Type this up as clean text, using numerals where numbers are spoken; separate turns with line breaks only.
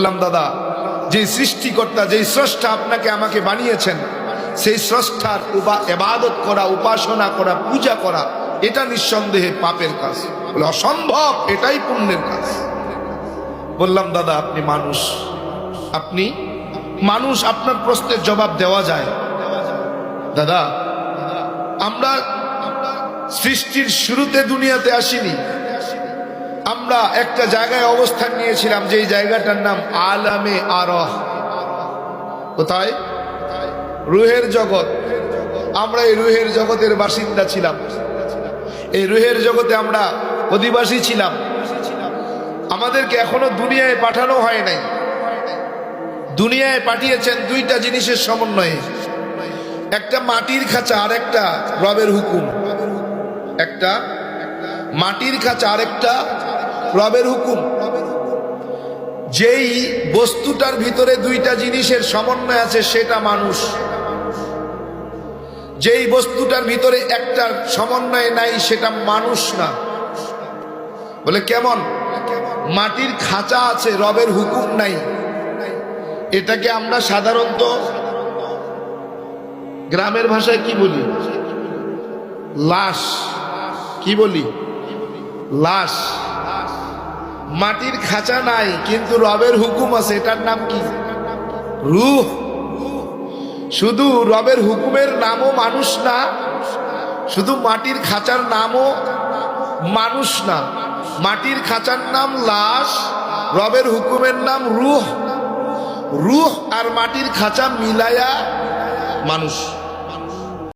বললাম দাদা, যে সৃষ্টিকর্তা, যেই স্রষ্টা আপনাকে আমাকে বানিয়েছেন, সেই স্রষ্টার ইবাদত করা, উপাসনা করা, পূজা করা, এটা নিঃসন্দেহে পাপের কাজ। বলে অসম্ভব, এটাই পুণ্যের কাজ। বললাম দাদা আপনি মানুষ, আপনি মানুষ, আপনার প্রশ্নের জবাব দেওয়া যায়। দাদা আমরা সৃষ্টির শুরুতে দুনিয়াতে আসিনি, আমরা একটা জায়গায় অবস্থান নিয়েছিলাম, যেই জায়গাটার নাম আলামে আরহ। কোথায়? রুহের জগৎ। আমরা এই রুহের জগতের বাসিন্দা ছিলাম, এই রুহের জগতে আমরা অধিবাসী ছিলাম। আমাদেরকে এখনো দুনিয়ায় পাঠানো হয় নাই। দুনিয়ায় পাঠিয়েছেন দুইটা জিনিসের সমন্বয়ে, একটা মাটির খাঁচা আর একটা রবের হুকুম। একটা মাটির খাঁচা আর একটা রবের হুকুম। যেই বস্তুটার ভিতরে দুইটা জিনিসের সমন্বয় আছে সেটা মানুষ। যেই বস্তুটার ভিতরে একটা সমন্বয় নাই সেটা মানুষ না। বলে কেমন? মাটির খাঁচা আছে, রবের হুকুম নাই। এটাকে আমরা সাধারণত গ্রামের ভাষায় কি বলি? লাশ। কি বলি? লাশ। মাটির খাঁচা নাই কিন্তু রবের হুকুম আছে, এটার নাম কি? রূহ। শুধু রবের হুকুমের নামও মানুষ না, শুধু মাটির খাঁচার নামও মানুষ না। মাটির খাঁচার নাম লাশ, রবের হুকুমের নাম রূহ। রূহ আর মাটির খাঁচা মিলায়া মানুষ।